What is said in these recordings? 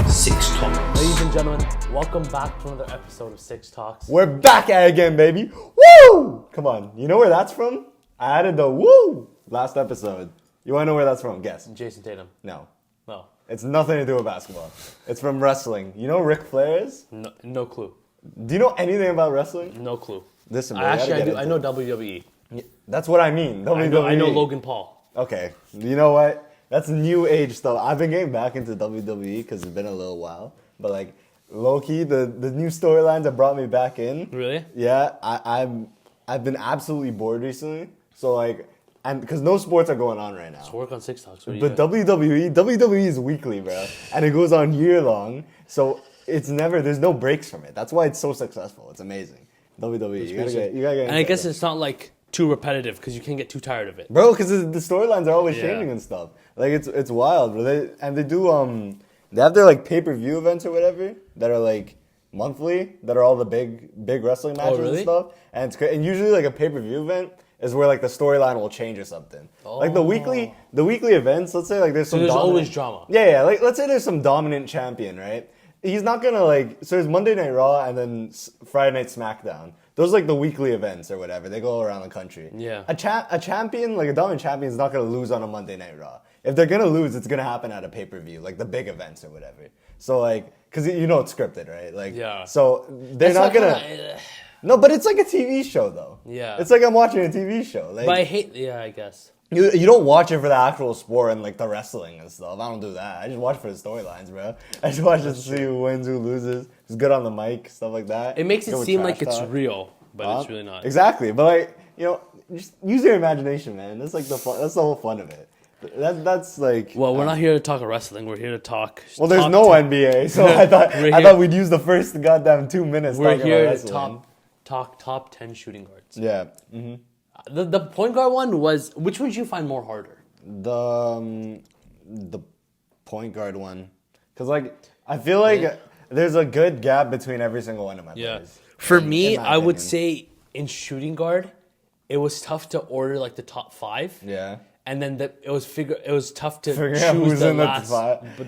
Six Talks. Ladies and gentlemen, welcome back to another episode of Six Talks. We're back at it again, baby. Woo! Come on. You know where that's from? I added the woo last episode. You want to know where that's from? Guess. Jason Tatum. No. No. It's nothing to do with basketball. It's from wrestling. You know who Ric Flair is? No clue. Do you know anything about wrestling? No clue. Listen, bro, I do. I know WWE. Yeah, that's what I mean. WWE. I know Logan Paul. Okay. You know what? That's new age stuff. I've been getting back into WWE because it's been a little while. But like, low-key, the new storylines that brought me back in. Really? Yeah. I've been absolutely bored recently. So like, and because no sports are going on right now. Let's work on Six Talks. But WWE is weekly, bro. And it goes on year long. So there's no breaks from it. That's why it's so successful. It's amazing. WWE. You gotta get And I guess it's not like too repetitive because you can't get too tired of it. Bro, because the storylines are always changing and stuff. Like it's wild, bro. They have their like pay-per-view events or whatever that are like monthly, that are all the big wrestling matches and stuff. And and usually like a pay-per-view event is where like the storyline will change or something. Like the weekly events, let's say like there's some always drama. Yeah, like let's say there's some dominant champion, right? He's not gonna like, so there's Monday Night Raw and then Friday Night SmackDown. Those are like the weekly events or whatever. They go around the country. Yeah. A champion, like a dominant champion, is not gonna lose on a Monday Night Raw. If they're gonna lose, it's gonna happen at a pay-per-view, like the big events or whatever. So like, cause you know it's scripted, right? Like, yeah. So they're not gonna. No, but it's like a TV show though. Yeah. It's like I'm watching a TV show. Like, but I hate. Yeah, I guess. You don't watch it for the actual sport and like the wrestling and stuff. I don't do that. I just watch for the storylines, bro. I just watch to see who wins, who loses, who's good on the mic, stuff like that. It makes it Go with seem trash like it's talk. real, but it's really not. Exactly, but like, you know, just use your imagination, man. That's like the fun. That's the whole fun of it. That's like. Well, we're not here to talk wrestling. We're here to talk. Well, there's no NBA, so I thought we'd use the first goddamn 2 minutes. We're talking here about to wrestling. talk top 10 shooting guards. Yeah. Mm-hmm. The point guard one was, which one did you find more harder? The point guard one, because like I feel like there's a good gap between every single one of my players. For me, I would say in shooting guard, it was tough to order like the top five. Yeah. And then it was tough to Figure out choose who's the in the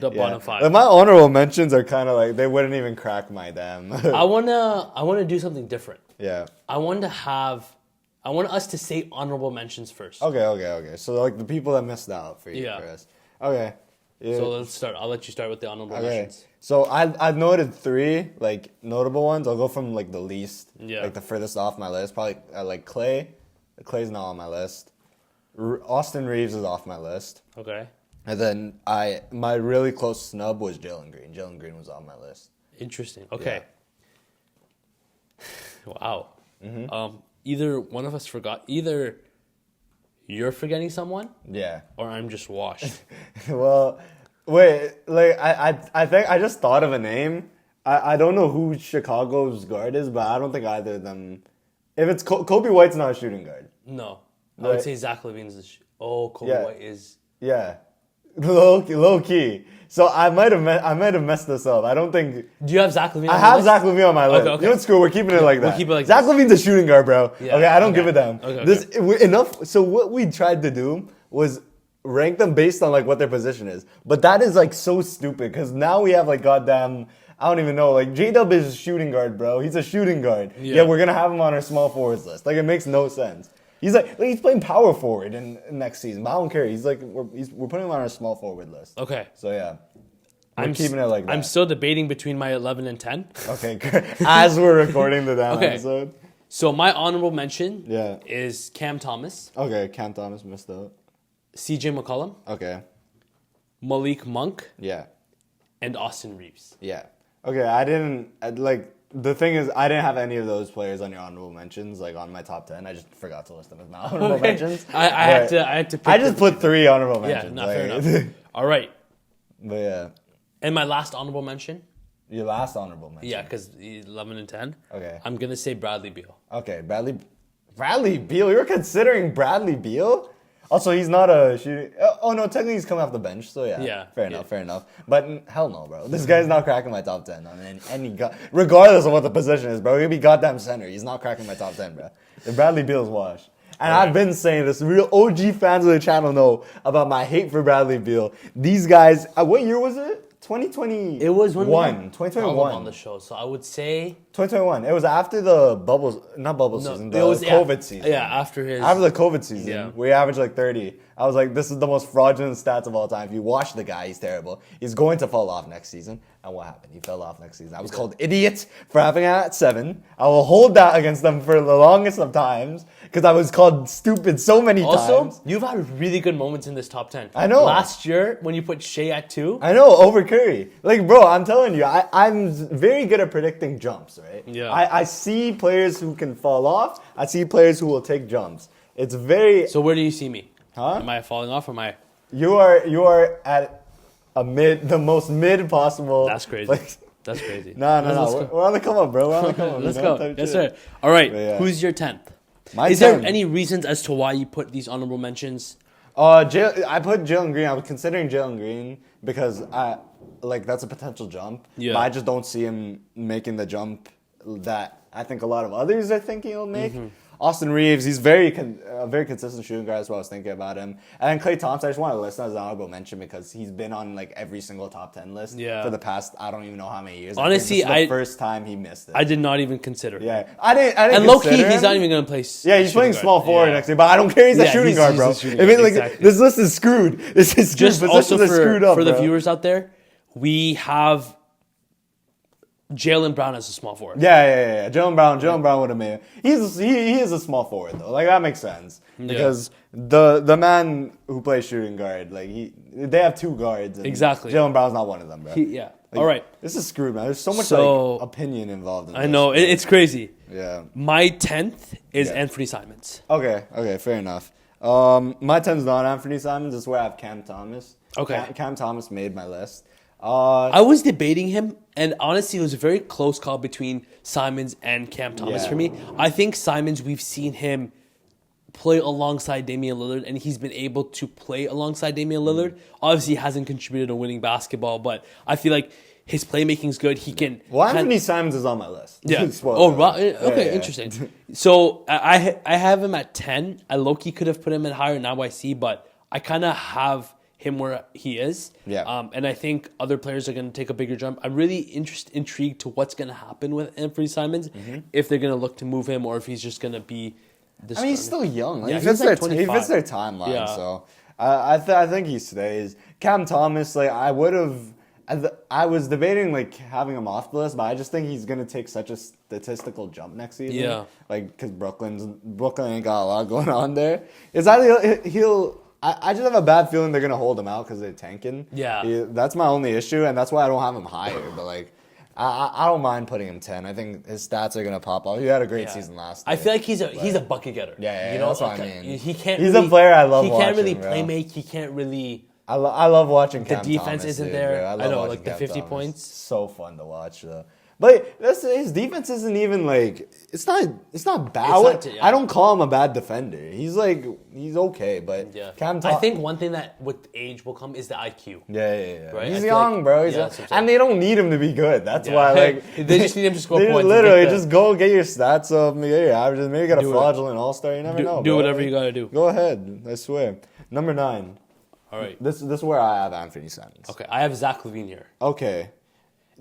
bottom five. Like my honorable mentions are kind of like they wouldn't even crack my damn. I wanna do something different. Yeah. I want us to say honorable mentions first. Okay. So like the people that missed out for you, Chris. Okay. Yeah. So let's start. I'll let you start with the honorable mentions. So I've noted 3 like notable ones. I'll go from like the least, like the furthest off my list. Probably like Clay. Clay's not on my list. Austin Reeves is off my list. Okay. And then my really close snub was Jalen Green. Jalen Green was on my list. Interesting. Okay. Yeah. Wow. Mm-hmm. Either one of us forgot. Either you're forgetting someone. Yeah. Or I'm just washed. Well, wait. Like I think I just thought of a name. I don't know who Chicago's guard is, but I don't think either of them. If it's Kobe White's not a shooting guard. No. I would say Zach LaVine's Kobe White is. Yeah. Low key. So I might have messed this up. I don't think. Do you have Zach LaVine? I have Zach LaVine on my list. Okay. You know what? Screw. We're keeping it like that. We'll keep it like Zach LaVine's a shooting guard, bro. Yeah. Okay. I don't give a damn. Okay. Enough. So what we tried to do was rank them based on like what their position is. But that is like so stupid because now we have like goddamn. I don't even know. Like J-Dub is a shooting guard, bro. He's a shooting guard. Yeah, we're gonna have him on our small forwards list. Like it makes no sense. He's he's playing power forward in next season, but I don't care. He's like we're putting him on our small forward list. Okay. So yeah, I'm keeping it like that. I'm still debating between my 11 and 10. Okay, good. As we're recording the damn episode. So my honorable mention Yeah. is Cam Thomas, Okay, Cam Thomas missed out. CJ McCollum, Okay. Malik Monk, Yeah. and Austin Reeves. Yeah. Okay, the thing is, I didn't have any of those players on your honorable mentions, like on my top 10. I just forgot to list them as my honorable mentions. I had to pick I just put 3 honorable mentions. Yeah, fair enough. All right. But yeah. And my last honorable mention? Your last honorable mention. Yeah, because 11 and 10. Okay. I'm going to say Bradley Beal. Okay, Bradley Beal? You're considering Bradley Beal? Also, he's not a shooting. Oh no, technically he's coming off the bench, so yeah. Fair enough. But hell no, bro. This guy's not cracking my top 10 on any regardless of what the position is, bro. He'll be goddamn center. He's not cracking my top 10, bro. If Bradley Beal's washed. And I've been saying this. Real OG fans of the channel know about my hate for Bradley Beal. These guys, what year was it? 2020. It was when we had 2021 on the show. So I would say 2021. It was after the not season, the COVID season. Yeah, after the COVID season, Yeah. we averaged like 30. I was like, this is the most fraudulent stats of all time. If you watch the guy, he's terrible. He's going to fall off next season. And what happened? He fell off next season. I was called idiot for having it at 7. I will hold that against them for the longest of times because I was called stupid so many times. Also, you've had really good moments in this top 10. I know. Last year, when you put Shea at 2. I know, over Curry. Like, bro, I'm telling you, I'm very good at predicting jumps, right? Yeah. I see players who can fall off. I see players who will take jumps. It's very... So where do you see me? Huh? Am I falling off or am I... You are at the most mid possible. That's crazy. Place. That's crazy. No. We're on the come up, bro. We're on the come up. Let's go. Yes, sir. All right. Yeah. Who's your 10th? My Is 10th. there any reasons as to why you put these honorable mentions? I put Jalen Green. I was considering Jalen Green because that's a potential jump. Yeah. But I just don't see him making the jump that I think a lot of others are thinking he'll make. Austin Reeves, he's very consistent shooting guard. That's what I was thinking about him. And then Klay Thompson, I just want to list as an honorable mention because he's been on like every single top 10 list for the past I don't even know how many years. Honestly, this is the first time he missed it. I did not even consider. Yeah, I didn't. And low key, consider he's him. not even going to play. Yeah, he's playing small forward next year, but I don't care. He's a shooting guard, bro. Exactly. This list is screwed. This is Just also screwed up, for the bro. viewers out there, we have Jaylen Brown as a small forward. Yeah. Jaylen Brown would have made it. He is a small forward though. Like that makes sense because the man who plays shooting guard, like they have 2 guards. And Exactly. Jaylen Brown's not one of them, bro. All right. This is screwed, man. There's so much opinion involved in this. I know it's crazy. Yeah. My 10th is Anthony Simons. Okay, fair enough. My 10's not Anthony Simons. It's where I have Cam Thomas. Okay. Cam Thomas made my list. I was debating him, and honestly, it was a very close call between Simons and Cam Thomas for me. I think Simons, we've seen him play alongside Damian Lillard, and he's been able to play alongside Damian Lillard. Obviously, he hasn't contributed to winning basketball, but I feel like his playmaking's good. He can... Well, Anthony Simons is on my list. Yeah. Interesting. So, I have him at 10. I low-key could have put him in higher, now I see, but I kind of have him where he is. Yeah. And I think other players are going to take a bigger jump. I'm really intrigued to what's going to happen with Anthony Simons, if they're going to look to move him or if he's just going to be the starter. He's still young. Like, Yeah, he fits he's like their 25. timeline. Yeah. So I think he stays. Cam Thomas, like I was debating like having him off the list, but I just think he's gonna take such a statistical jump next season. Yeah. Like because Brooklyn ain't got a lot going on there. It's either I just have a bad feeling they're gonna hold him out because they're tanking. Yeah. That's my only issue, and that's why I don't have him higher. But like, I don't mind putting him 10. I think his stats are gonna pop off. He had a great season last year. I feel like he's a bucket getter. Yeah, you know, that's what I mean. He can't. He's really, a player I love He can't watching, really bro. play make. He can't really. I love watching Cam The defense Thomas, isn't dude, there. bro. I love know, watching like the Cam 50 Thomas. points. So fun to watch though. But his defense isn't even like it's not bad. I don't call him a bad defender. He's okay, but Cam Thomas. I think one thing that with age will come is the IQ. Yeah. Right? He's young, bro. He's young. And they don't need him to be good. That's why, like, they just need him to score they points. Literally, just go get your stats up, get your averages. Maybe get a fraudulent all-star. You never know. Do bro. whatever you gotta do. Go ahead. I swear. Number 9. All right. This is where I have Anthony Simons. Okay, I have Zach LaVine here. Okay.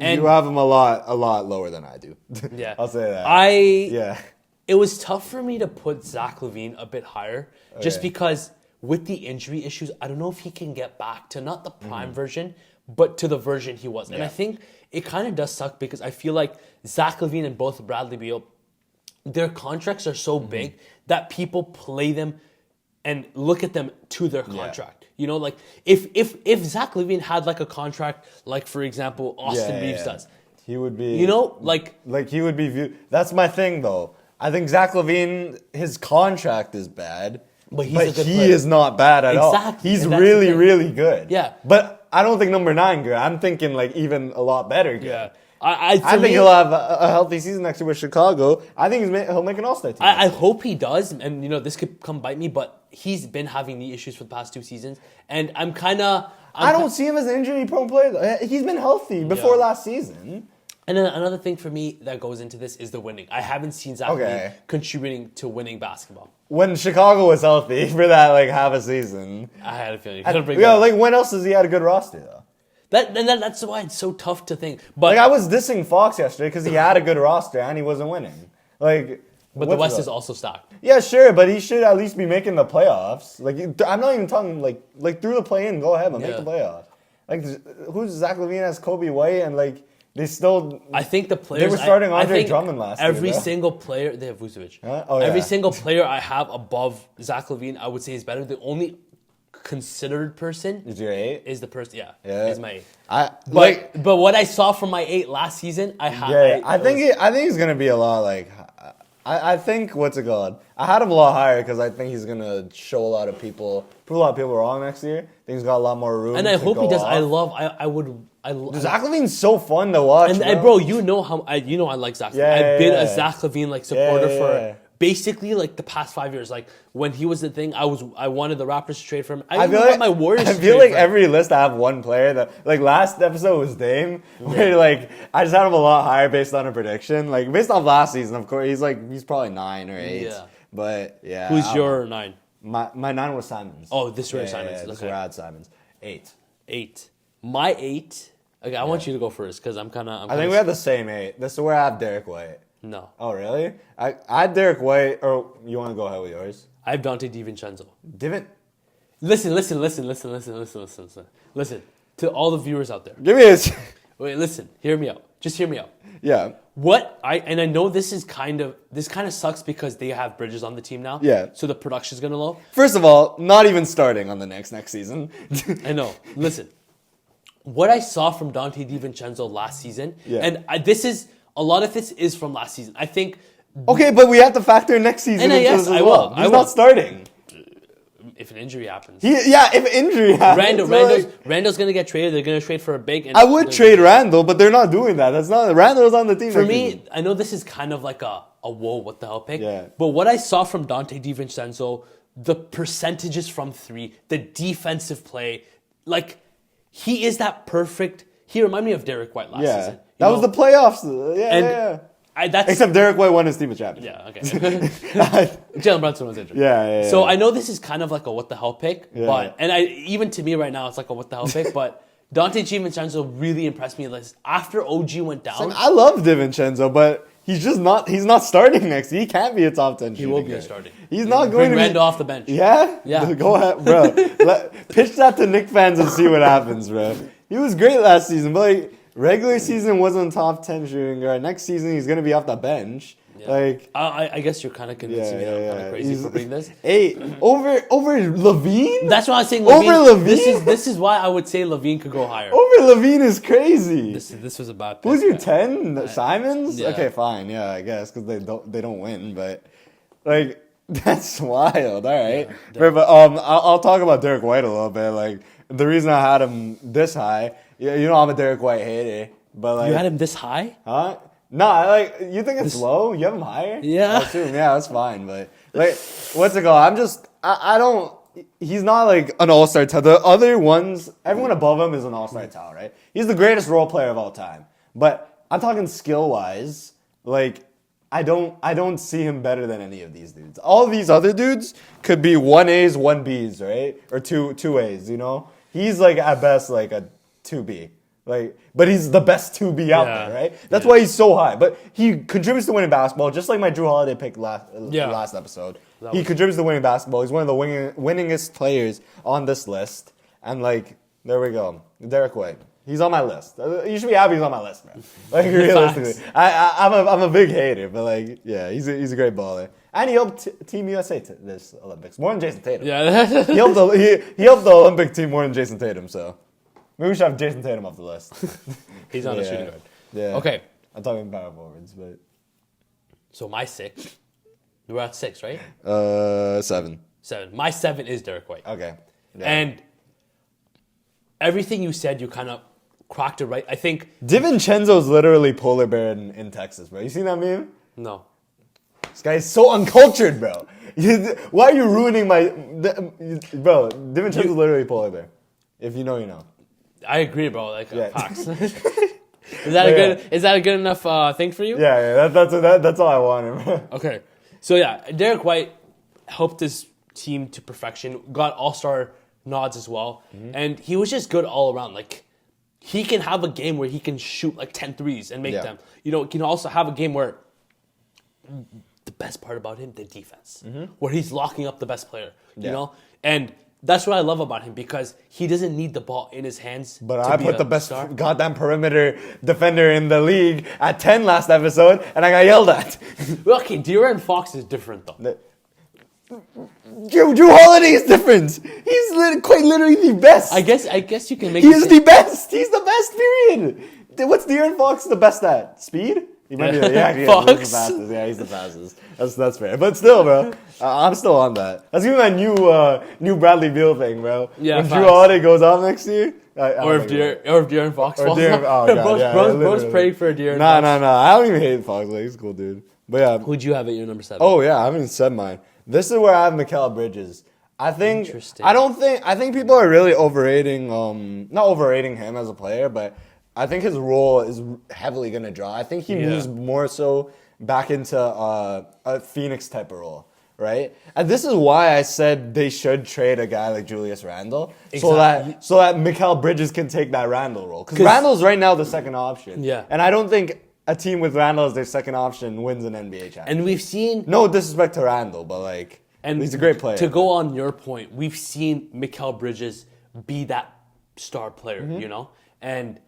And you have him a lot lower than I do. Yeah. I'll say that. It was tough for me to put Zach LaVine a bit higher, just because with the injury issues, I don't know if he can get back to not the prime version, but to the version he was. And I think it kind of does suck because I feel like Zach LaVine and both Bradley Beal, their contracts are so big that people play them and look at them to their contract. You know, like if Zach LaVine had like a contract, like for example Austin Reeves does, he would be. You know, like he would be viewed. That's my thing, though. I think Zach LaVine, his contract is bad, but he's a good he player. is not bad at all. He's really, really good. Yeah, but I don't think number 9 good. I'm thinking like even a lot better good. Yeah. I think he'll have a healthy season next year with Chicago. I think he'll make an All-Star team. I hope he does, and you know this could come bite me, but he's been having knee issues for the past 2 seasons, and I don't see him as an injury-prone player. Though. He's been healthy before last season. And then another thing for me that goes into this is the winning. I haven't seen Zach LaVine contributing to winning basketball. When Chicago was healthy for that like half a season, I had a feeling. Like when else has he had a good roster though? That's why it's so tough to think. But like I was dissing Fox yesterday because he had a good roster and he wasn't winning. Like, but the West is also stacked. Yeah, sure, but he should at least be making the playoffs. Like I'm not even talking like through the play-in. Go ahead, but make the playoffs. Like who's Zach LaVine has Kobe White and like. They still. I think the players. They were starting Andre Drummond last year. Every single player. They have Vucevic. Huh? Oh, every single player I have above Zach LaVine, I would say is better. The only considered person is your 8. Is the person? Yeah. Is my 8. But what I saw from my 8 last season, I have. Yeah, I think he's gonna be a lot like. I think what's it called? I had him a lot higher because I think he's gonna show a lot of people, prove a lot of people wrong next year. I think he's got a lot more room. And I hope he does. Zach LaVine's so fun to watch. And bro, you know I like Zach LaVine. I've been a Zach LaVine like supporter for basically like the past 5 years. Like when he was the thing, I wanted the Raptors to trade for him. I feel like my Warriors. I feel like every list I have one player that like last episode was Dame, where like I just had him a lot higher based on a prediction. Like based off last season, of course, he's probably 9 or 8. Yeah. But yeah. Who's your 9? My 9 was Simons. Oh, this was Simons. This is where I had Simons. 8. My 8. Okay, I want you to go first because I'm kind of. I think we have the same 8. This is where I have Derek White. No. Oh, really? I had Derek White, or you want to go ahead with yours? I have Dante DiVincenzo. Listen. Listen to all the viewers out there. Give me his. Wait, listen. Hear me out. Just hear me out. Yeah. I know this kind of sucks because they have Bridges on the team now. Yeah. So the production's gonna low. First of all, not even starting on the next season. I know. Listen. What I saw from Dante DiVincenzo last season, and a lot of this is from last season. I think. Okay, but we have to factor next season into this as well. He's not starting. If an injury happens. If injury happens. Randall's going to get traded. They're going to trade for a big. I would trade Randall, but they're not doing that. That's not Randall's on the team. For me, I know this is kind of like a whoa, what the hell pick. Yeah. But what I saw from Dante DiVincenzo, the percentages from 3, the defensive play, like he is that perfect. He reminded me of Derek White last season. That was the playoffs. Except Derek White won his team a championship. Yeah, okay. Jalen Brunson was injured. Yeah. So I know this is kind of like a what the hell pick, but even to me right now it's like a what the hell pick. But Dante DiVincenzo really impressed me. After OG went down, I love DiVincenzo, but he's just not. He's not starting next. He can't be a top 10. He will be starting. He's not going to be Randall off the bench. Yeah. Go ahead, bro. Pitch that to Knicks fans and see what happens, bro. He was great last season, but like. Regular season wasn't top 10 shooting guard. Next season he's gonna be off the bench. Yeah. Like I guess you're kind of convincing me that I'm kind of crazy for bringing this. 8 over LaVine. That's why I'm saying LaVine. Over LaVine. This is why I would say LaVine could go higher. Over LaVine is crazy. This was a bad pick. Who's your 10? Simons? Yeah. Okay, fine. Yeah, I guess because they don't win, but like that's wild. All right, but I'll talk about Derek White a little bit. Like the reason I had him this high. Yeah, you know I'm a Derek White hater, but like you had him this high? Huh? Nah, like you think it's low? You have him higher? Yeah, I assume. Yeah, that's fine. But like, what's it called? I don't. He's not like an all-star talent. The other ones, everyone above him is an all-star talent, right? He's the greatest role player of all time. But I'm talking skill-wise. Like I don't see him better than any of these dudes. All of these other dudes could be 1As, 1Bs, right? Or 2As. You know, he's like at best like a 2B. But he's the best 2B out there, right? That's why he's so high. But he contributes to winning basketball, just like my Drew Holiday pick last episode. He contributes to winning basketball. He's one of the winningest players on this list. And there we go. Derek White. He's on my list. You should be happy he's on my list, man. Like realistically, I'm a big hater, but he's a great baller. And he helped Team USA to this Olympics more than Jason Tatum. Yeah, he helped the Olympic team more than Jason Tatum. So. Maybe we should have Jason Tatum off the list. He's on the shooting guard. Yeah. Okay. I'm talking power forwards, but. So my 6. We're at 6, right? 7. 7. My 7 is Derek White. Okay. Yeah. And everything you said, you kind of cracked it right. I think. DiVincenzo's literally polar bear in Texas, bro. You seen that meme? No. This guy is so uncultured, bro. Why are you ruining my. Bro, DiVincenzo's literally polar bear. If you know, you know. I agree, bro. Facts. Is that a good enough thing for you? Yeah. That's all I wanted. Okay. So yeah, Derek White helped his team to perfection. Got all-star nods as well, and he was just good all around. Like he can have a game where he can shoot like 10 threes and make them. You know, he can also have a game where the best part about him, the defense, where he's locking up the best player. You know, and that's what I love about him because he doesn't need the ball in his hands. But I put the best goddamn perimeter defender in the league at 10 last episode, and I got yelled at. Okay, De'Aaron Fox is different though. Drew Holiday is different. He's quite literally the best. I guess you can make. He is the best. He's the best. Period. What's De'Aaron Fox the best at? Speed. He might be. Fox. He's the fastest. Yeah, he's the fastest. That's fair. But still, bro, I'm still on that. That's gonna be my new Bradley Beal thing, bro. Yeah. When Drew Holiday goes off next year. Or if De'Aaron Fox falls off. Oh god, Bro's praying for De'Aaron Fox. Fox. No. I don't even hate Fox. Like, he's a cool dude. But yeah. Who'd you have at your number 7? Oh yeah, I haven't even said mine. This is where I have Mikal Bridges. I think people are really overrating not overrating him as a player, but I think his role is heavily gonna draw. I think he moves more so back into a Phoenix type of role, right? And this is why I said they should trade a guy like Julius Randle so that Mikal Bridges can take that Randle role. Because Randle's right now the second option. Yeah. And I don't think a team with Randle as their second option wins an NBA championship. And we've seen no disrespect to Randle, but like, and he's a great player. To go on your point, we've seen Mikal Bridges be that star player, you know, and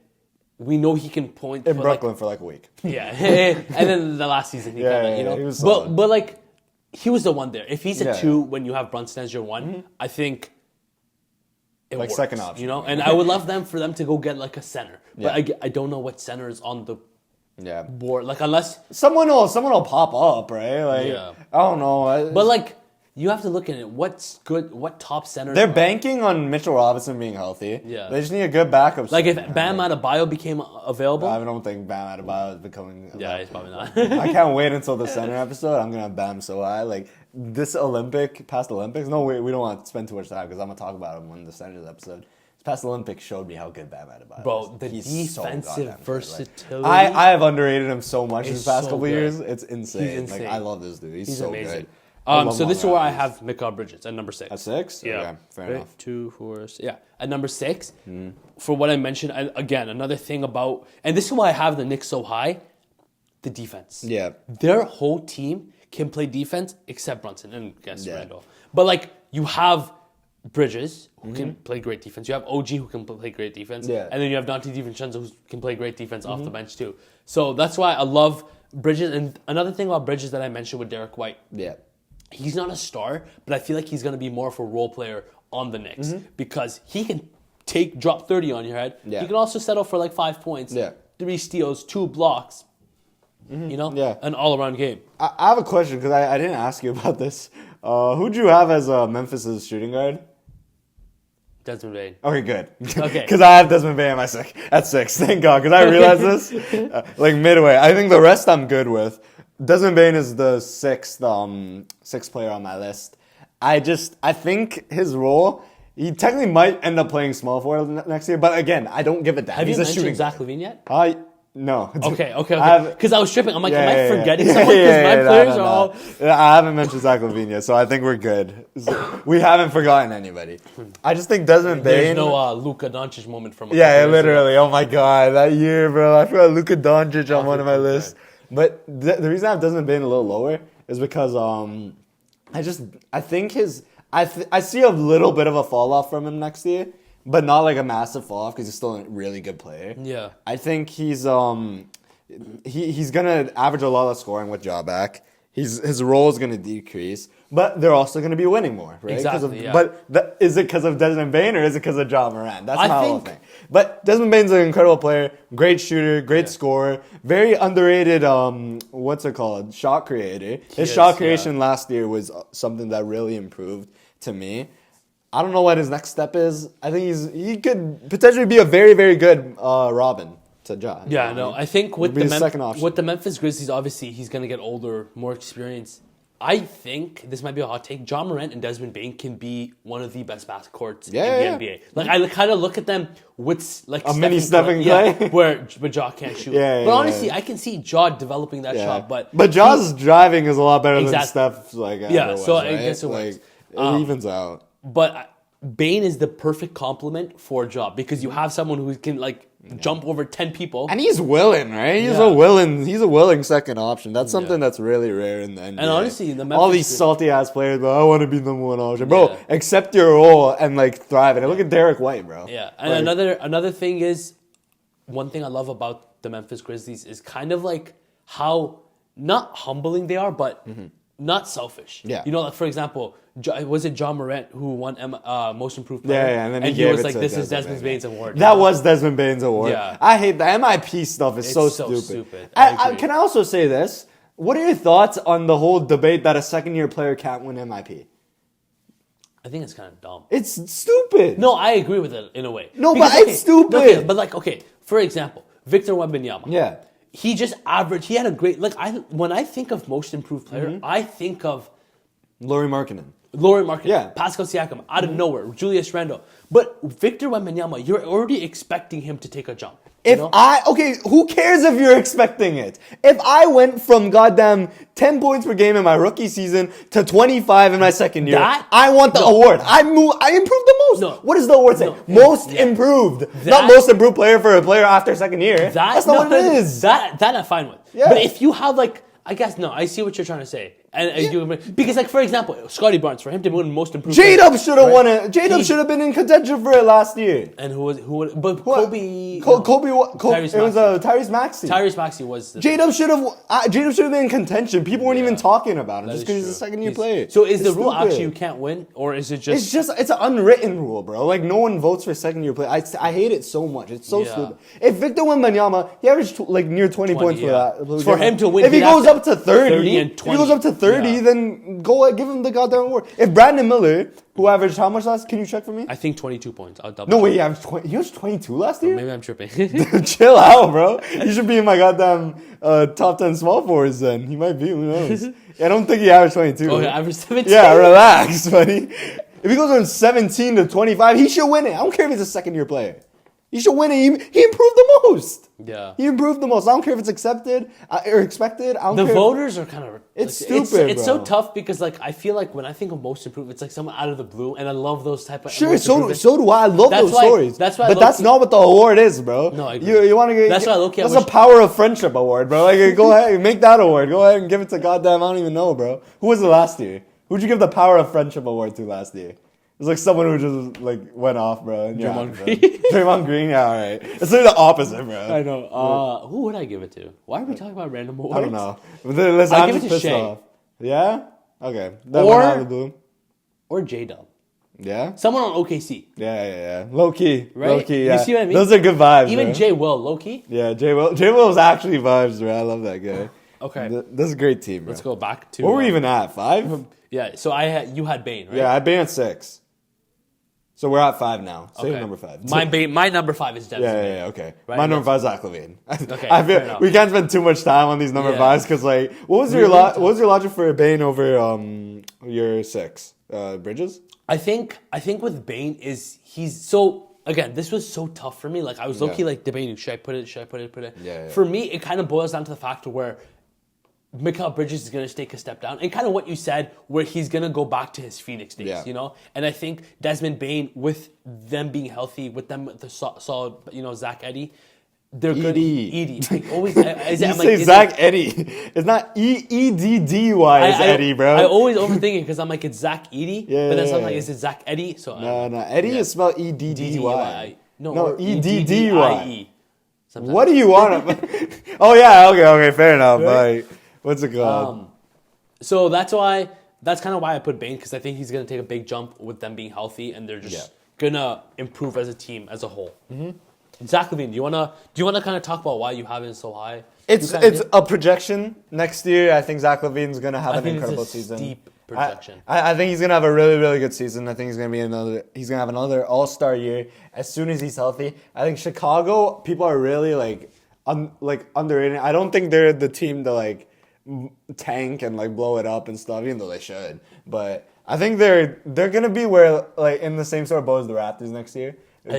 we know he can point in Brooklyn for like a week. Yeah, and then the last season he kind of, you know, he was but like he was the one there. If he's a 2 when you have Brunson as your 1, I think it like works, second option, you know. And I would love for them to go get like a center, but I don't know what center is on the board. Like unless someone will pop up, right? Like I don't know, but like. You have to look at it. What's good? What top centers? They're banking on Mitchell Robinson being healthy. Yeah, they just need a good backup. Like if Bam Adebayo became available, I don't think Bam Adebayo is becoming. Yeah, he's probably not. I can't wait until the center episode. I'm gonna have Bam so high. Like this past Olympics. No, we don't want to spend too much time because I'm gonna talk about him when the centers episode. This past Olympics showed me how good Bam Adebayo is. Bro, the defensive versatility. I have underrated him so much these past so couple good. Years. It's insane. He's insane. Like I love this dude. He's so amazing. Good. So this is where I have Mikal Bridges at number 6. At 6? Yeah. Okay, fair enough. 2, 4, yeah. At number 6, for what I mentioned, again, another thing about, and this is why I have the Knicks so high, the defense. Yeah. Their whole team can play defense except Brunson and Randall. But like, you have Bridges, who can play great defense. You have OG, who can play great defense. Yeah. And then you have Dante DiVincenzo, who can play great defense off the bench too. So that's why I love Bridges. And another thing about Bridges that I mentioned with Derek White. Yeah. He's not a star, but I feel like he's going to be more of a role player on the Knicks because he can drop 30 on your head. Yeah. He can also settle for like 5 points, 3 steals, 2 blocks, you know, an all-around game. I have a question because I didn't ask you about this. Who'd you have as Memphis's shooting guard? Desmond Bain. Okay, good. Okay. Because I have Desmond Bain at 6. Thank God. Because I realized this like midway. I think the rest I'm good with. Desmond Bain is the sixth player on my list. I think his role, he technically might end up playing small forward next year, but again, I don't give a damn. Have He's you a mentioned shooting Zach LaVine yet? No. Okay. Because I was tripping. I'm like, am I forgetting someone? Because my players are all... I haven't mentioned Zach LaVine yet, so I think we're good. We haven't forgotten anybody. I just think Desmond Bain... There's no Luka Doncic moment from... literally. Oh my God. That year, bro. I forgot Luka Doncic on one of my lists. But the reason I have Desmond Bain a little lower is because I think I see a little bit of a fall off from him next year, but not like a massive fall off because he's still a really good player. Yeah, I think he's gonna average a lot of scoring with Ja back. His role is gonna decrease, but they're also gonna be winning more, right? Exactly. But is it because of Desmond Bain or is it because of Ja Morant? That's my whole thing. But Desmond Bain's an incredible player, great shooter, great scorer, very underrated. Shot creator. His shot creation last year was something that really improved to me. I don't know what his next step is. I think he could potentially be a very, very good Robin. Ja. Yeah, no. I think with the the Memphis Grizzlies, obviously he's going to get older, more experience. I think this might be a hot take. John Morant and Desmond Bane can be one of the best basketcourts in the NBA. Like I kind of look at them with like a mini Stephen Clay, where Ja can't shoot. Yeah, but honestly, I can see Ja developing that shot. But Ja's driving is a lot better than Steph's. Like so right? I guess it like works. it evens out. But Bane is the perfect complement for Ja because you have someone who can like jump over 10 people. And he's willing, right? He's a willing second option. That's something that's really rare in the NBA. And honestly, all these salty ass players, bro, I want to be number one option. Bro, accept your role and like thrive in it. Look at Derek White, bro. Yeah. And like, another thing is, one thing I love about the Memphis Grizzlies is kind of like how not humbling they are, but not selfish. Yeah. You know, like for example, was it John Morant who won Most Improved Player? Yeah, and then he was like, "This is Desmond Bane's award." That was Desmond Bane's award. Yeah. I hate the MIP stuff. It's so stupid. Can I also say this? What are your thoughts on the whole debate that a second-year player can't win MIP? I think it's kind of dumb. It's stupid. No, I agree with it in a way. No, because, but it's stupid. Okay, but like, okay, for example, Victor Wembanyama. Yeah. He just averaged. He had a great. Like when I think of Most Improved Player, I think of Lauri Markkanen. Pascal Siakam out of nowhere, Julius Randle. But Victor Wembanyama, you're already expecting him to take a jump. Who cares if you're expecting it? If I went from goddamn 10 points per game in my rookie season to 25 in my second year, I want the award. I improved the most. No. What does the award say? Most improved. Not most improved player for a player after second year. That's not what it is. That I'm fine with. Yeah. But if you have like, I guess, no, I see what you're trying to say. Because, like, for example, Scotty Barnes, for him to win Most Improved J-Dub should have won it. J-Dub should have been in contention for it last year. And Kobe... It was Tyrese Maxey. Tyrese Maxey was... J-Dub should have been in contention. People weren't even talking about him just because he's a second-year player. So is the rule actually you can't win? Or is it just... It's an unwritten rule, bro. Like, no one votes for second-year player. I hate it so much. It's so stupid. If Victor Wembanyama, he averaged, like, near 20 points for that. For him to win... If he goes up to 30, then go give him the goddamn award. If Brandon Miller, who averaged how much last? Can you check for me? I think 22 points. I'll double. No way, he averaged 20. He was 22 last year. Maybe I'm tripping. Chill out, bro. You should be in my goddamn top 10 small forwards. Then he might be. Who knows? I don't think he averaged 22. Oh, he averaged 17. Yeah, relax, buddy. If he goes from 17 to 25, he should win it. I don't care if he's a second-year player. He should win it. He improved the most. Yeah. He improved the most. I don't care if it's accepted or expected. I don't care. The voters are kind of... It's stupid, It's so tough because, like, I feel like when I think of Most Improved, it's like someone out of the blue, and I love those type of... Sure, so do I. I love those stories. That's why. But that's not what the award is, bro. No, I agree. You want to get... That's why low-key That's a Power of Friendship award, bro. Like, go ahead, make that award. Go ahead and give it to goddamn... I don't even know, bro. Who was it last year? Who'd you give the Power of Friendship award to last year? It's like someone who just like went off, bro. Draymond Green. Draymond Green, yeah, all right. It's like the opposite, bro. I know. Who would I give it to? Why are we talking about random awards? I don't know. Listen, I'll I'm give it just to pissed Shea. off. Yeah? Okay. That one out of the blue. Or J-Dub. Yeah? Someone on OKC. Yeah. Low key. Right? Low key, yeah. You see what I mean? Those are good vibes, Even bro. J. Will, low key. Yeah, J. Will's actually vibes, bro. I love that guy. Okay. This is a great team, bro. Let's go back to... What were we even at? 5? Yeah, so you had Bane, right? Yeah, I'd be at 6. So we're at 5 now. Say Okay. number 5. My number 5 is Devin. Yeah, okay. Right? My number 5 is Zach LaVine. Okay, I fair feel enough. we can't spend too much time on these number 5s because, like, what was your logic for Bane over your 6? Bridges? I think with Bane is he's so... Again, this was so tough for me. Like, I was low-key, like, debating, should I put it? Yeah. For me, it kind of boils down to the factor where Mikal Bridges is going to take a step down. And kind of what you said, where he's going to go back to his Phoenix days, you know? And I think Desmond Bane, with them being healthy, with them, the solid, Zach Edey, they're good. Edey. Like, always, Zach Edey. It's not E-E-D-D-Y is Eddy, bro. I always overthink it because I'm like, it's Zach Edey. Yeah, but then sometimes like, is it Zach Eddy? So No. Eddy is spelled E-D-D-Y. No, E-D-D-Y. What do you want? Oh, yeah, okay, fair enough. Right? Like, what's it called? So that's kind of why I put Bane, because I think he's going to take a big jump with them being healthy, and they're just going to improve as a team as a whole. Mm-hmm. Zach LaVine, do you wanna kind of talk about why you have it so high? It's a projection. Next year, I think Zach LaVine's going to have an incredible season. Steep projection. I think he's going to have a really, really good season. I think he's going to have another all-star year as soon as he's healthy. I think Chicago, people are really like underrated. I don't think they're the team to like tank and like blow it up and stuff, even though they should. But I think they're gonna be where like in the same sort of boat as the Raptors next year.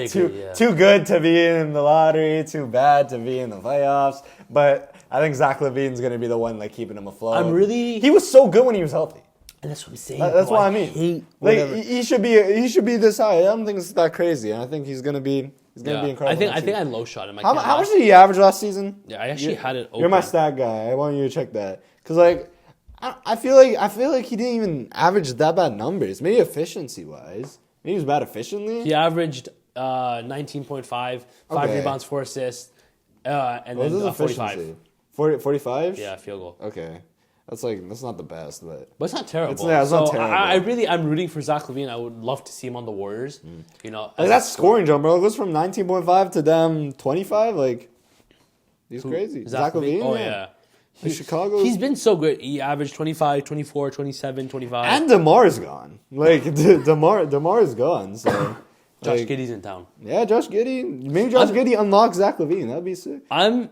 Too good to be in the lottery, too bad to be in the playoffs. But I think Zach LaVine's gonna be the one like keeping them afloat. He was so good when he was healthy. And that's what I'm saying. That's what I mean. Like he should be this high. I don't think it's that crazy. And I think he's gonna be incredible. I think I low shot him. How much did he average last season? Yeah, I actually had it open. You're my stat guy. I want you to check that because like I feel like he didn't even average that bad numbers. Maybe efficiency wise, maybe he was bad efficiently. He averaged 19.5, 5 rebounds, 4 assists, and then 45. 45? Yeah, field goal. Okay. That's not the best, but it's not terrible. It's not terrible. I'm rooting for Zach LaVine. I would love to see him on the Warriors. You know, like that scoring jump, bro. It goes from 19.5 to them 25. Like he's crazy. Zach LaVine. Oh yeah. Chicago. He's been so good. He averaged 25, 24, 27, 25. And DeMar's gone. Like DeMar's gone. So Josh Giddey's in town. Yeah, Josh Giddey. Maybe Josh Giddey unlocks Zach LaVine. That'd be sick. I'm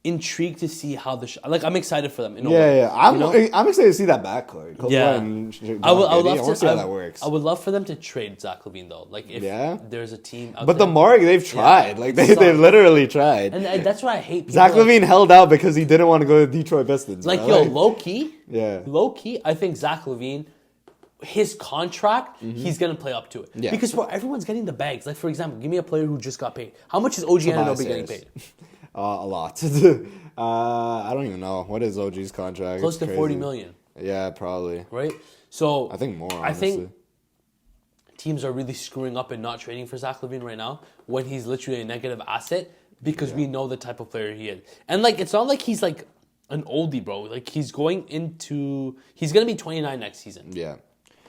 intrigued to see how I'm excited for them. I'm excited to see that backcourt. I would love to see how that works. I would love for them to trade Zach LaVine though. Like if there's a team out but there. the Mark, they've tried. Like they literally tried. And that's why I hate people. Zach LaVine held out because he didn't want to go to the Detroit Pistons. Like low key. Yeah. Low key, I think Zach LaVine, his contract, he's gonna play up to it. Yeah. Because everyone's getting the bags. Like for example, give me a player who just got paid. How much is OG Anunoby getting paid? A lot. I don't even know. What is OG's contract? Close to 40 million. Yeah, probably. Right? So I think more, honestly. I think teams are really screwing up and not trading for Zach LaVine right now when he's literally a negative asset because we know the type of player he is. And like it's not like he's like an oldie, bro. Like he's going to be 29 next season. Yeah.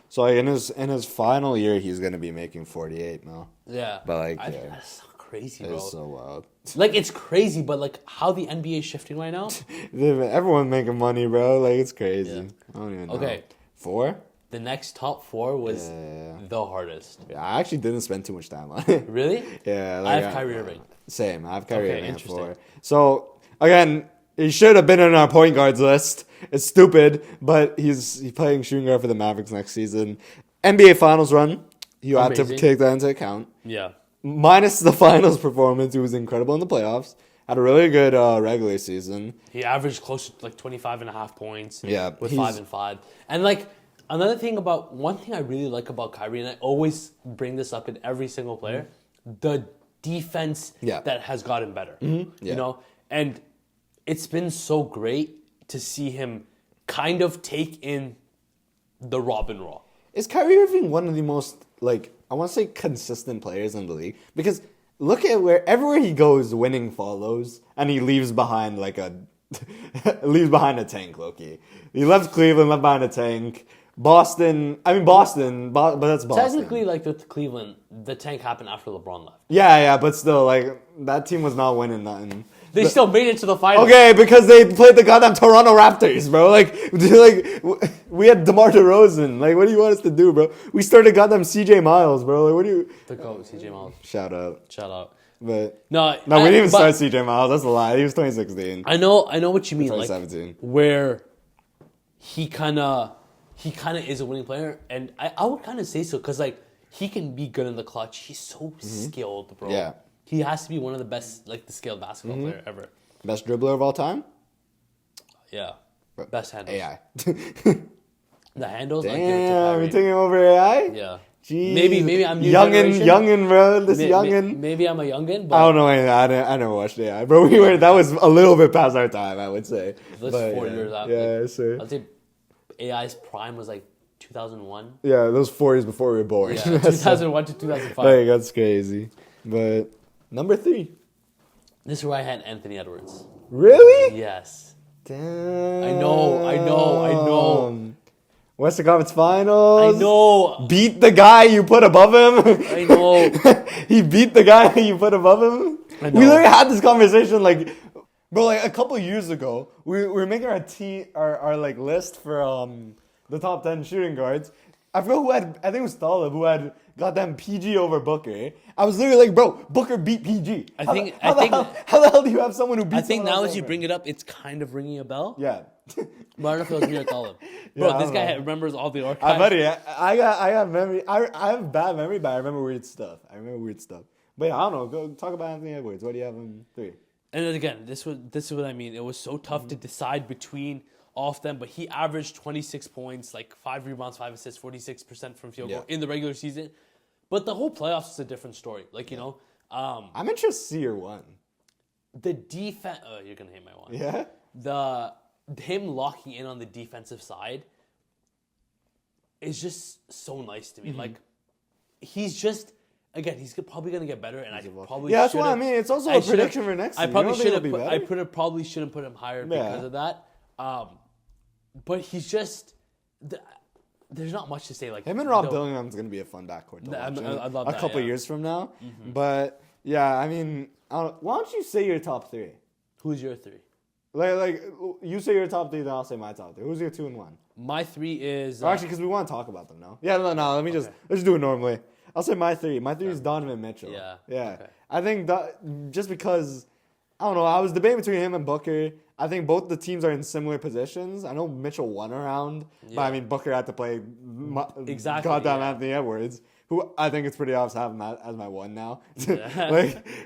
So like, in his final year he's gonna be making 48 now. Yeah. But like that's crazy, bro. It's so wild. Like, it's crazy, but, like, how the NBA is shifting right now. Everyone's making money, bro. Like, it's crazy. Yeah. I don't even know. Okay. 4? The next top 4 was the hardest. Yeah, I actually didn't spend too much time on it. Really? Yeah. Like, I have Kyrie Irving. Same. I have Kyrie Irving at 4. So, again, he should have been on our point guards list. It's stupid, but he's playing shooting guard for the Mavericks next season. NBA Finals run. You have to take that into account. Yeah. Minus the finals performance, he was incredible in the playoffs. Had a really good regular season. He averaged close to like 25.5 points. Yeah. With 5 and 5. And like one thing I really like about Kyrie, and I always bring this up in every single player, the defense that has gotten better. Mm-hmm. Yeah. You know? And it's been so great to see him kind of take in the Robin role. Is Kyrie Irving one of the most, like, I want to say consistent players in the league? Because look at everywhere he goes, winning follows, and he leaves behind like a tank, low-key. He left Cleveland, left behind a tank. Boston, but that's Boston. Technically, like with Cleveland, the tank happened after LeBron left. Yeah, but still, like, that team was not winning nothing. They still made it to the finals. Okay, because they played the goddamn Toronto Raptors, bro. Like we had DeMar DeRozan. Like, what do you want us to do, bro? We started goddamn CJ Miles, bro. Like, what do you... The GOAT, CJ Miles. Shout out. But no, we didn't even start CJ Miles. That's a lie. He was 2016. I know what you mean. 2017. Like, where he kind of is a winning player, and I would kind of say so because like he can be good in the clutch. He's so skilled, bro. Yeah. He has to be one of the best, like, the skilled basketball player ever. Best dribbler of all time? Yeah. Best handles. AI. The handles? Damn, you're taking over AI? Yeah. Jeez. Maybe I'm new generation. Youngin, bro. This youngin. Maybe I'm a youngin, but... I don't know. I never watched AI. Bro, that was a little bit past our time, I would say. That's 4 years out. Yeah, sir. I'd say AI's prime was, like, 2001. Yeah, those 4 years before we were born. Yeah, 2001 to 2005. Like, that's crazy. But... Number 3. This is where I had Anthony Edwards. Really? Yes. Damn. I know. Western Conference Finals. I know. Beat the guy you put above him. I know. He beat the guy you put above him. I know. We literally had this conversation like, bro, like a couple years ago. We were making our like list for the top 10 shooting guards. I forgot who had. I think it was Talib who had goddamn PG over Booker. I was literally like, bro, Booker beat PG. I think how the hell do you have someone who beats? I think someone now else as you over? bring it up, it's kind of ringing a bell. Yeah. But I don't know if it was me or Colin. Bro, Yeah, this I guy don't know. remembers all the archives. Buddy, I got memory. I have bad memory, but I remember weird stuff. But yeah, I don't know. Go talk about Anthony Edwards. What do you have in 3? And then again, this is what I mean. It was so tough to decide between all of them, but he averaged 26 points, like 5 rebounds, 5 assists, 46% from field goal in the regular season. But the whole playoffs is a different story. Like, you know, I'm interested to see your one. the defense. Oh, you're gonna hate my one. Yeah. Him locking in on the defensive side is just so nice to me. Like, he's just. Again, he's probably going to get better, and I probably that's what I mean. It's also a prediction for next year. I probably should have. Probably shouldn't put him higher because of that. But he's just. There's not much to say. Like him and Rob Billingham's going to be a fun backcourt to watch I love a that, couple years from now. But yeah, I mean, why don't you say your top 3? Who's your 3? Like you say your top 3, then I'll say my top 3. Who's your 2 and 1? My 3 is actually, because we want to talk about them now. Yeah, no. Let's do it normally. I'll say my 3. My 3 is Donovan Mitchell. Yeah. Okay. I think just because I don't know, I was debating between him and Booker. I think both the teams are in similar positions. I know Mitchell won a round, but I mean Booker had to play goddamn Anthony Edwards, who I think it's pretty obvious to have him as my 1 now.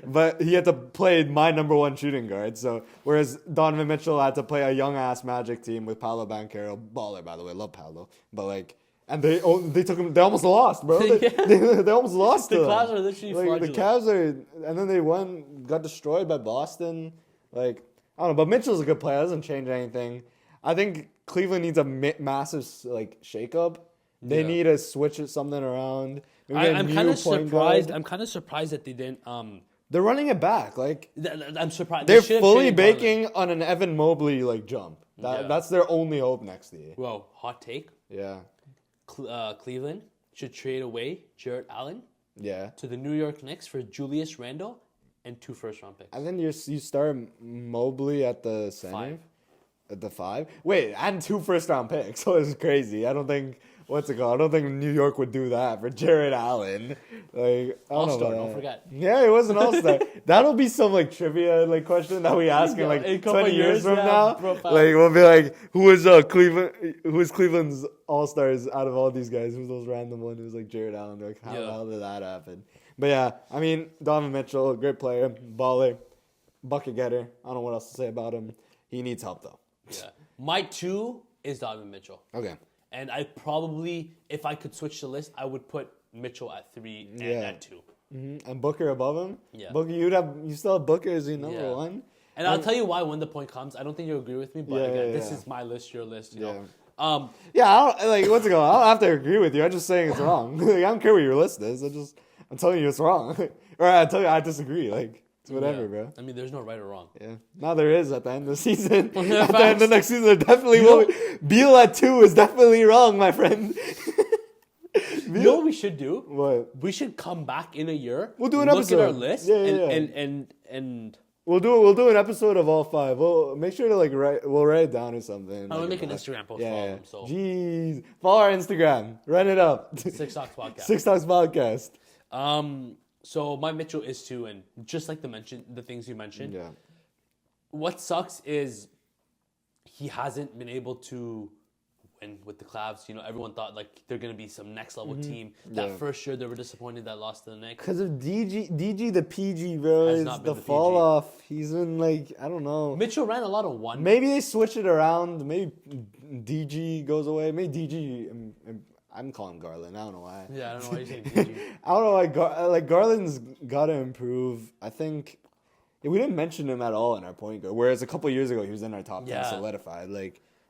But he had to play my number 1 shooting guard. So whereas Donovan Mitchell had to play a young ass Magic team with Paolo Banchero, baller by the way, love Paolo, but like. And they took him. They almost lost, bro. They almost lost. The Cavs are literally fraudulent. The Cavs are, and then they got destroyed by Boston. Like I don't know, but Mitchell's a good player. That doesn't change anything. I think Cleveland needs a massive shakeup. They need to switch something around. I'm kind of surprised. I'm kind of surprised that they didn't. They're running it back. Like I'm surprised. They're fully baking on an Evan Mobley jump. That's their only hope next year. Whoa, hot take. Yeah. Cleveland should trade away Jarrett Allen to the New York Knicks for Julius Randle and 2 first-round picks. And then you start Mobley at the center? 5. At the 5? Wait, and 2 first-round picks. So it's crazy. I don't think... What's it called? I don't think New York would do that for Jarrett Allen. All-Star, don't forget. Yeah, he was an All-Star. That'll be some trivia question that we ask in 20 years from now. We'll be like, who is Cleveland's All-Stars out of all these guys? Who's those random one who's like Jarrett Allen? How the hell did that happen? But yeah, I mean, Donovan Mitchell, great player, baller, bucket getter. I don't know what else to say about him. He needs help though. Yeah. My 2 is Donovan Mitchell. Okay. And I probably, if I could switch the list, I would put Mitchell at 3 and at 2. Mm-hmm. And Booker above him? Yeah. Booker, you still have Booker as your number 1? And I'll tell you why when the point comes. I don't think you'll agree with me, but this is my list, your list, you know. Yeah, I don't, what's it called? I don't have to agree with you. I'm just saying it's wrong. I don't care what your list is. I'm telling you it's wrong. Or I tell you I disagree. It's whatever, bro. I mean, there's no right or wong. Yeah. Now there is at the end of the season. At the end of the next season, there definitely will be. Beal at 2 is definitely wrong, my friend. You know what we should do? What? We should come back in a year. We'll do an look episode. Look at our list. And We'll do an episode of all 5. We'll make sure to we'll write it down or something. I'll make an Instagram post for all of them. So. Jeez. Follow our Instagram. Run it up. 6 Talks Podcast. 6 Talks Podcast. So my Mitchell is 2, and just like the things you mentioned. Yeah. What sucks is he hasn't been able to win with the Cavs. You know, everyone thought they're gonna be some next level team. That first year they were disappointed that lost to the Knicks. Because of DG the PG, bro. Has Is not been the the fall PG. off. He's been I don't know. Mitchell ran a lot of 1. Maybe they switch it around. Maybe DG goes away. Maybe DG. I'm calling Garland. I don't know why. Yeah, I don't know why you're saying DG. I don't know why. Garland's got to improve. I think we didn't mention him at all in our point guard. Whereas a couple years ago he was in our top 10 solidified.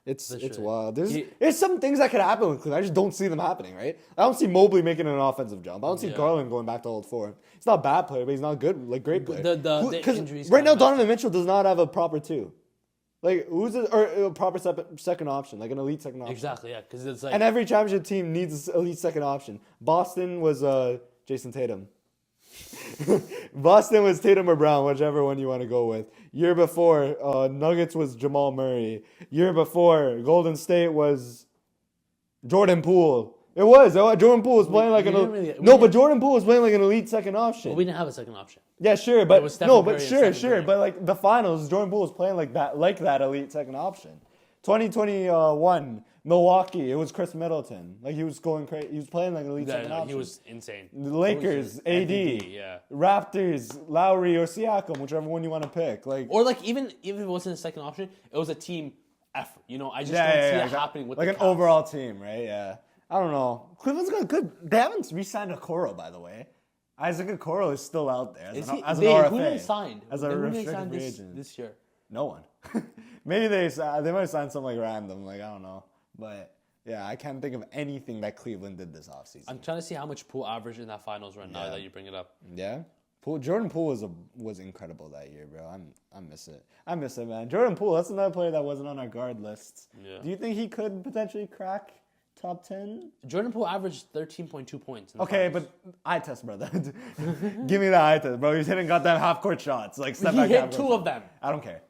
It's wild. There's some things that could happen with Cleveland. I just don't see them happening. Right? I don't see Mobley making an offensive jump. I don't see Garland going back to old form. He's not a bad player, but he's not good. Great player. The injuries right now Donovan Mitchell does not have a proper 2. Who's a proper second option, an elite second option? Exactly, yeah, because it's and every championship team needs an elite second option. Boston was Jason Tatum. Boston was Tatum or Brown, whichever one you want to go with. Year before, Nuggets was Jamal Murray. Year before, Golden State was Jordan Poole. It was. Jordan Poole was playing like an but Jordan Poole was playing like an elite second option. Well, we didn't have a second option. Yeah, sure, It but was Stephen Curry and sure, Stephen Curry. but like the finals, Jordan Poole was playing like that elite second option. 2021 Milwaukee, it was Chris Middleton. Like he was going crazy. He was playing like elite second option. He was insane. The Lakers, AD, yeah. Raptors, Lowry or Siakam, whichever one you want to pick. Like Or like even if it wasn't a second option, it was a team effort. You know, I just don't see it happening with like the an Cavs. overall team, right? Yeah. I don't know. Cleveland's got good. They haven't re-signed Okoro, by the way. Isaac Okoro is still out there as an RFA. Who they signed? As a Who they restricted signed free agent. this year? No one. Maybe they might have signed something like random. Like I don't know, but. Yeah, I can't think of anything that Cleveland did this offseason. I'm trying to see how much Poole averaged in that finals run now that you bring it up. Yeah? Jordan Poole was incredible that year, bro. I miss it. I miss it, man. Jordan Poole, that's another player that wasn't on our guard lists. Yeah. Do you think he could potentially crack top 10? Jordan Poole averaged 13.2 points. In the Okay, finals. but eye test, brother. Give me the eye test, bro. He's hitting goddamn half-court shots. Like, step back he hit half-court two shots. of them. I don't care.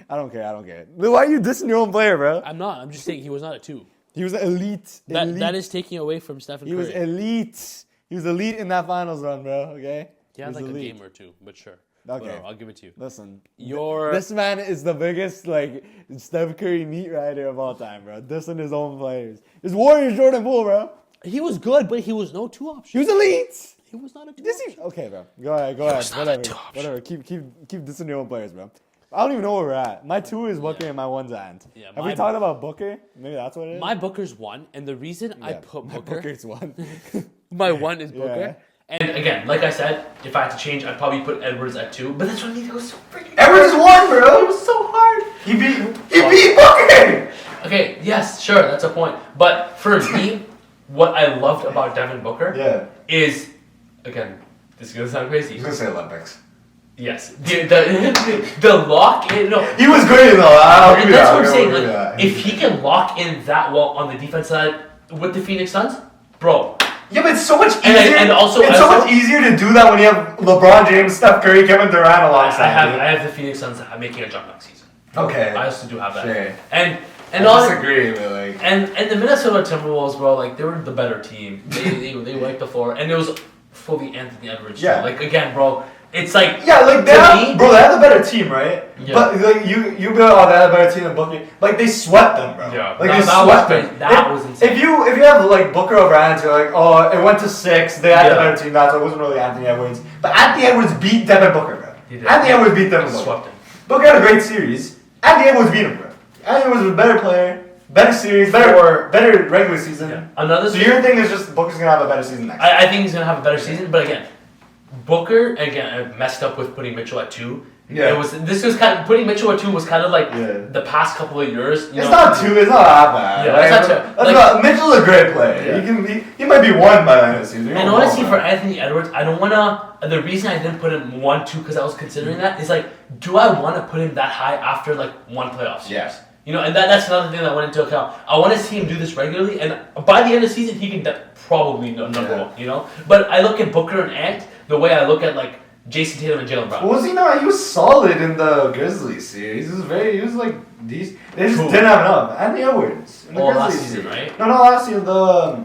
I don't care. Why are you dissing your own player, bro? I'm not. I'm just saying he was not a 2. He was elite. That is taking away from Stephen Curry. He was elite. He was elite in that finals run, bro. Okay. He had like elite. A game or two, but sure. Okay, whatever, I'll give it to you. Listen, this man is the biggest like Steph Curry meat rider of all time, bro. Dissing his own players. His Warriors Jordan Poole, bro. He was good, but he was no 2 option. He was elite. He was not a 2 option. Okay, bro. Go ahead. Whatever. Keep dissing your own players, bro. I don't even know where we're at. My 2 is Booker and my 1's Ant. Yeah, have we talked about Booker? Maybe that's what it is. My Booker's 1, and the reason I put Booker. Booker's 1. My 1 is Booker. Yeah. And again, like I said, if I had to change, I'd probably put Edwards at 2. But that's what I mean. It was so freaking. Edwards 1, bro. It was so hard. He beat Booker. Okay. Yes. Sure. That's a point. But for me, what I loved about Devin Booker is, again, this is gonna sound crazy. He's gonna say Olympics. Yes, the lock in. No, he was great though. That's what I'm saying. Like, if he can lock in that well on the defense side with the Phoenix Suns, bro. Yeah, but it's so much easier. And also, it's so much easier to do that when you have LeBron James, Steph Curry, Kevin Durant alongside. I have the Phoenix Suns making a jump next season. Okay. I also do have that. Sure. And I disagree, but like. And the Minnesota Timberwolves, bro, like they were the better team. They wiped the floor, and it was fully Anthony Edwards. Yeah. Like again, bro. It's like they had a better team, right? Yeah. But like you be like, they had a better team than Booker. Like they swept them, bro. Yeah. Like they swept them. That was insane. If you have like Booker over Anthony, like it went to 6, they had the better team. That's why it wasn't really Anthony Edwards. But Anthony Edwards beat Devin Booker, bro. Anthony Edwards beat Devin Booker. Swept him. Booker had a great series. Anthony Edwards beat him, bro. Anthony Edwards was a better player, better series, better regular season. Yeah. So your thing is just Booker's gonna have a better season next year. I think he's gonna have a better season, but again. Booker again messed up with putting Mitchell at 2. Yeah. Putting Mitchell at 2 was kind of like the past couple of years. It's not 2. It's not that bad. Yeah, Mitchell's a great player. Yeah. He might be 1 by the end of the season. And honestly, for Anthony Edwards, I don't wanna. The reason I didn't put him 1, 2 because I was considering that is like, do I want to put him that high after like 1 playoff series? Yes. You know, and that's another thing that went into account. I want to see him do this regularly, and by the end of the season, he can probably number 1. You know, but I look at Booker and Ant the way I look at like Jason Tatum and Jaylen Brown. Was he not? He was solid in the Grizzlies series. He was like these. They just didn't have enough. Anthony Edwards in the Grizzlies last season, series. right? No, last year the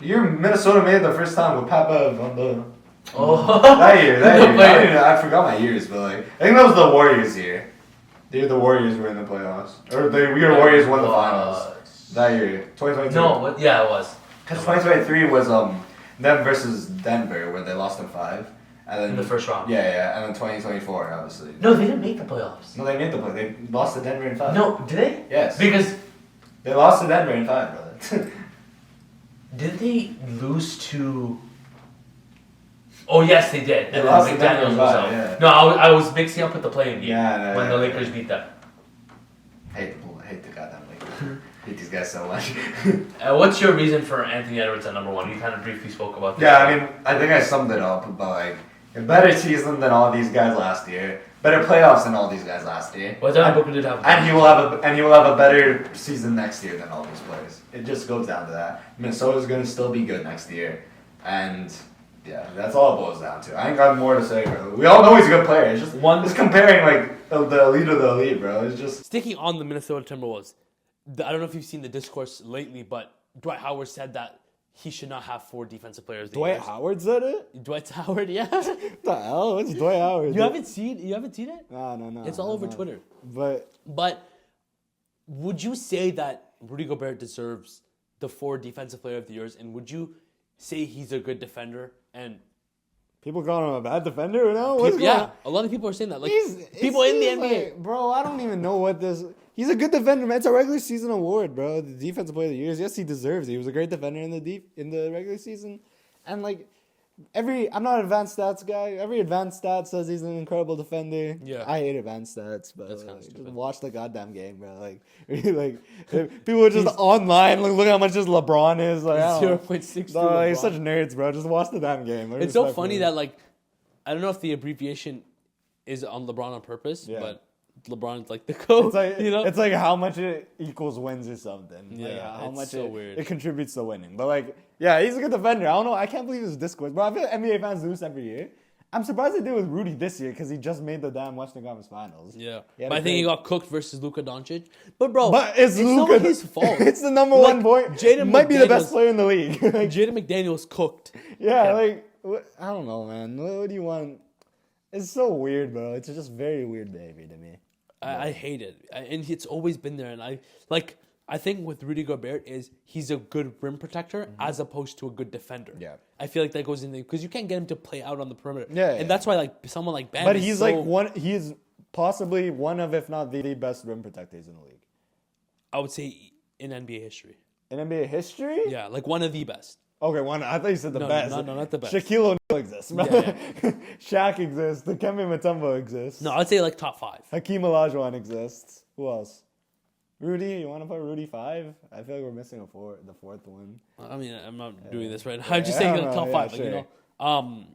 year Minnesota made it the first time with Papa on the. That year. I forgot my years, but like I think that was the Warriors year. The Warriors were in the playoffs, or the Warriors won the finals that year, 2022. No, it was. Because 2023 was them versus Denver, where they lost in 5. And then, in the first round. Yeah, and then 2024, obviously. No, they didn't make the playoffs. No, they made the play. They lost to Denver in 5. No, did they? Yes. Because they lost to Denver in 5, brother. Didn't they lose to? Oh yes, they did. They and lost then to Denver McDaniels in was 5, out. yeah. No, I was mixing up with the playing game when the yeah. Lakers beat them. I hate the goddamn Lakers. Hate these guys so much. What's your reason for Anthony Edwards at number 1? You kind of briefly spoke about this. Yeah, I mean, I think I summed it up, but like a better season than all these guys last year, better playoffs than all these guys last year. Well, Devin Booker did have. And he will have a better season next year than all these players. It just goes down to that. Minnesota's gonna still be good next year, and yeah, that's all it boils down to. I ain't got more to say, bro. We all know he's a good player. It's just comparing like the elite of the elite, bro. It's just sticking on the Minnesota Timberwolves. I don't know if you've seen the discourse lately, but Dwight Howard said that he should not have 4 defensive players. Of the Dwight years. Howard said it? Dwight Howard, yeah. What the hell? What's Dwight Howard? You haven't seen it? No. It's all over Twitter. But Would you say that Rudy Gobert deserves the 4 defensive player of the years, and would you say he's a good defender? And people calling him a bad defender now? What's going on? a lot of people are saying that. Like people in the NBA. Like, bro, I don't even know what this. He's a good defender, man. It's a regular season award, bro. The defensive player of the year. Yes, he deserves it. He was a great defender in the regular season, and like I'm not an advanced stats guy. Every advanced stat says he's an incredible defender. Yeah. I hate advanced stats, but That's kinda just stupid. watch the goddamn game, bro. Like, people are just online. Look how much just LeBron is. Like, I don't know. 0.62. No, he's LeBron. such nerds, bro. Just watch the damn game. It's so funny that like I don't know if the abbreviation is on LeBron on purpose, Yeah. but LeBron's like the code. It's like, you know, it's like how much it equals wins or something. Like Yeah, how it's much so weird. it contributes to winning. But like, yeah, he's a good defender. I don't know. I can't believe his discourse, bro. I feel like NBA fans do this every year. I'm surprised they did with Rudy this year because he just made the damn Western Conference Finals. yeah. He had But a I think he great- got cooked versus Luka Doncic. But bro, But it's not Luka. his fault. It's the number Like, one point. Jaden Might be the best McDaniels- player in the league. Like, Jaden McDaniels cooked. yeah, him. like I don't know, man. What do you want? It's so weird, bro. It's just very weird behavior to me. I hate it, and it's always been there. And I think with Rudy Gobert is he's a good rim protector as opposed to a good defender. Yeah. I feel like that goes in there because you can't get him to play out on the perimeter. Yeah, and yeah. that's why like someone like Bam. But is he's so, like one. He's possibly one of, if not the best rim protectors in the league I would say in NBA history. in NBA history. Yeah, like one of the best. Okay, one. I thought you said the No, best. no, not the best. Shaquille O'Neal exists. Yeah, Shaq exists. Dikembe Mutombo exists. No, I'd say like top 5. Hakeem Olajuwon exists. Who else? Rudy. You want to put Rudy 5? I feel like we're missing the fourth one. I mean, I'm not doing this right now. I'm just Yeah, saying I like know, top yeah, 5. Like, you sure. know,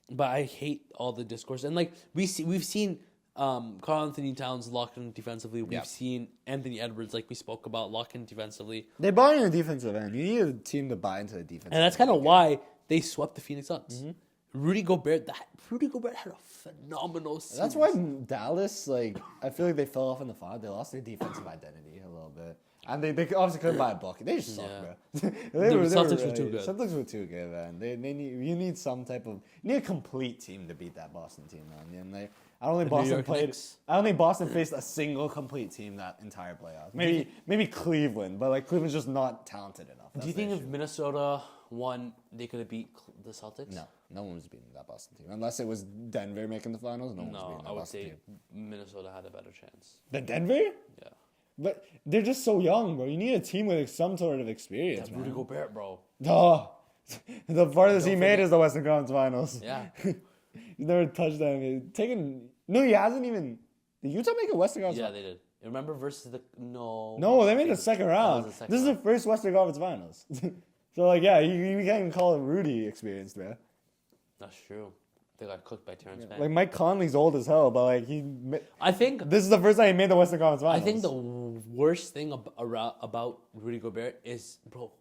but I hate all the discourse and like we've seen Karl Anthony Towns lock in defensively. We've Yeah. seen Anthony Edwards, like we spoke about, lock in defensively. They buy in the defensive end. You need a team to buy into the defense. And that's kind of why they swept the Phoenix Suns. Mm-hmm. Rudy Gobert had a phenomenal season. That's why Dallas, like, I feel like they fell off in the final. They lost their defensive identity a little bit. And they obviously couldn't buy a bucket. They just suck, Yeah. bro. Celtics were too good. Celtics were too good, man. You need some type of, you need a complete team to beat that Boston team, man. And I don't think The New Boston York played. Knicks. I don't think Boston faced a single complete team that entire playoff. Maybe Cleveland, but like Cleveland's just not talented enough. Do you think if Minnesota won, they could have beat the Celtics? No one was beating that Boston team unless it was Denver making the finals. No one was No, beating that I would Boston say team. Minnesota had a better chance. The Denver? Yeah. But they're just so young, bro. You need a team with some sort of experience, That's man. Rudy Gobert, bro. Oh, the farthest he Don't made forget. is the Western Conference Finals. Yeah. He's never touched that. No, he hasn't even. Did Utah make a Western Conference? Yeah, they did. Remember versus the No, they made the second round. was the second This is round. the first Western Conference Finals. So like, yeah, you can't even call it Rudy experienced, man. That's true. They got cooked by Terrence Mann. Like Mike Conley's old as hell, but like I think this is the first time he made the Western Conference Finals. I think the worst thing about Rudy Gobert is, bro,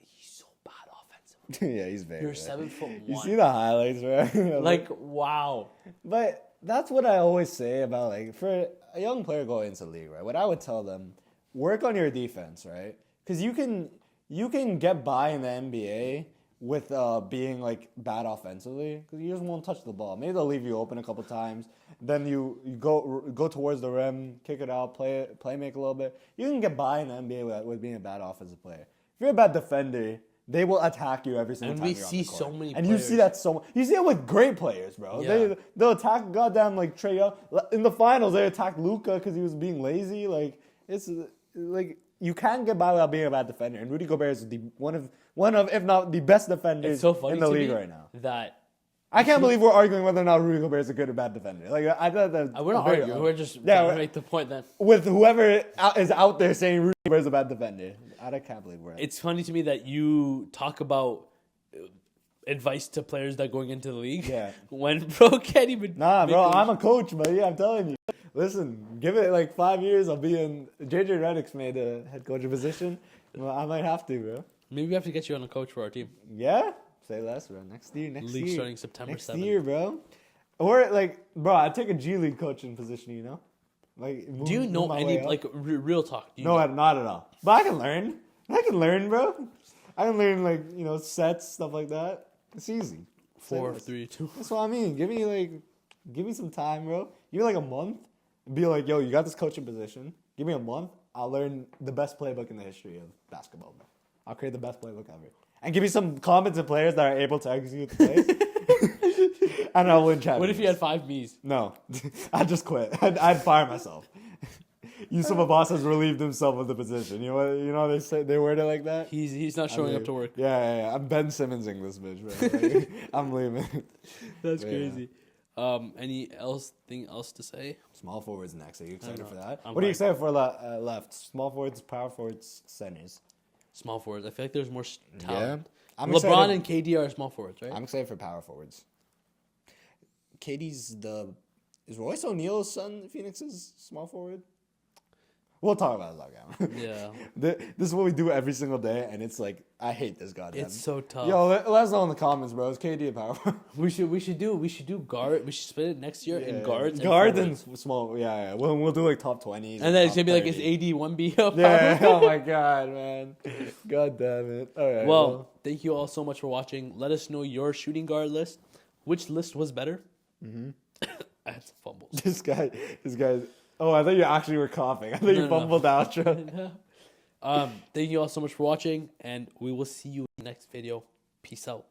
he's so bad offensively. yeah, he's very. You're good. 7'1". You see the highlights, right? Like, wow. But that's what I always say about like for a young player going into the league, right? What I would tell them, work on your defense, right? Because you can get by in the NBA with being like bad offensively because you just won't touch the ball. Maybe they'll leave you open a couple times. Then you go towards the rim, kick it out, play make a little bit. You can get by in the NBA with being a bad offensive player. If you're a bad defender, they will attack you every single And time. we you're on see the court. so many and you see that so much. You see it with great players, bro. Yeah. They'll attack goddamn like Trae Young. In the finals, they attacked Luka because he was being lazy. Like it's like you can't get by without being a bad defender. And Rudy Gobert is one of if not the best defenders It's so funny in the to league me right now. that I can't believe we're arguing whether or not Rudy Gobert is a good or bad defender. Like I thought that we're not arguing. We're just trying to make the point that with whoever is out there saying Rudy Gobert is a bad defender. I can't believe we're. it's funny to me that you talk about advice to players that going into the league. Yeah. When bro can't even. Nah, make bro, a- I'm a coach, but yeah, I'm telling you. Listen, give it like 5 years, I'll be in. JJ Redick's made a head coach position. Well, I might have to, bro. Maybe we have to get you on a coach for our team. Yeah? Say less, bro. Next year. League starting September Next 7th. year, bro. Or like, bro, I'd take a G League coaching position, you know? Like, Do you know my any way up. like real talk? Do you No, know? not at all. But I can learn. I can learn, bro. I can learn like sets, stuff like that. It's easy. 4, 3, 2. That's what I mean. Give me some time, bro. Give me like a month. Be like, yo, you got this coaching position. Give me a month. I'll learn the best playbook in the history of basketball, bro. I'll create the best playbook ever. And give me some competent players that are able to execute the plays. And I'll win championships. What if you had 5 Ms? No. I'd just quit. I'd fire myself. Yousuf and Mahdi has relieved himself of the position. You know they say they word it like that? He's not showing up to work. Yeah. I'm Ben Simmonsing this bitch, bro. Like, I'm leaving. That's crazy. Anything else to say? Small forwards next. Are you excited for that? I'm What are you hyped. excited for left? Small forwards, power forwards, centers. Small forwards. I feel like there's more talent. I'm LeBron excited- and KD are small forwards, right? I'm excited for power forwards. Is Royce O'Neal's son Phoenix's small forward? We'll talk about it later. Yeah. This is what we do every single day, and it's like I hate this goddamn. It's so tough. Yo, let us know in the comments, bro. Is KD a power forward? We should do guard. We should split it next year in guards. Guards and and forwards. small. Yeah. We'll do like top 20s. And then it's top gonna be like, 30. is AD 1B up? Yeah. Oh my god, man. God damn it. All right. Well, thank you all so much for watching. Let us know your shooting guard list. Which list was better? Mm-hmm. I had some fumbles. This guy. Oh, I thought you actually were coughing. I thought you No. fumbled the outro. Thank you all so much for watching, and we will see you in the next video. Peace out.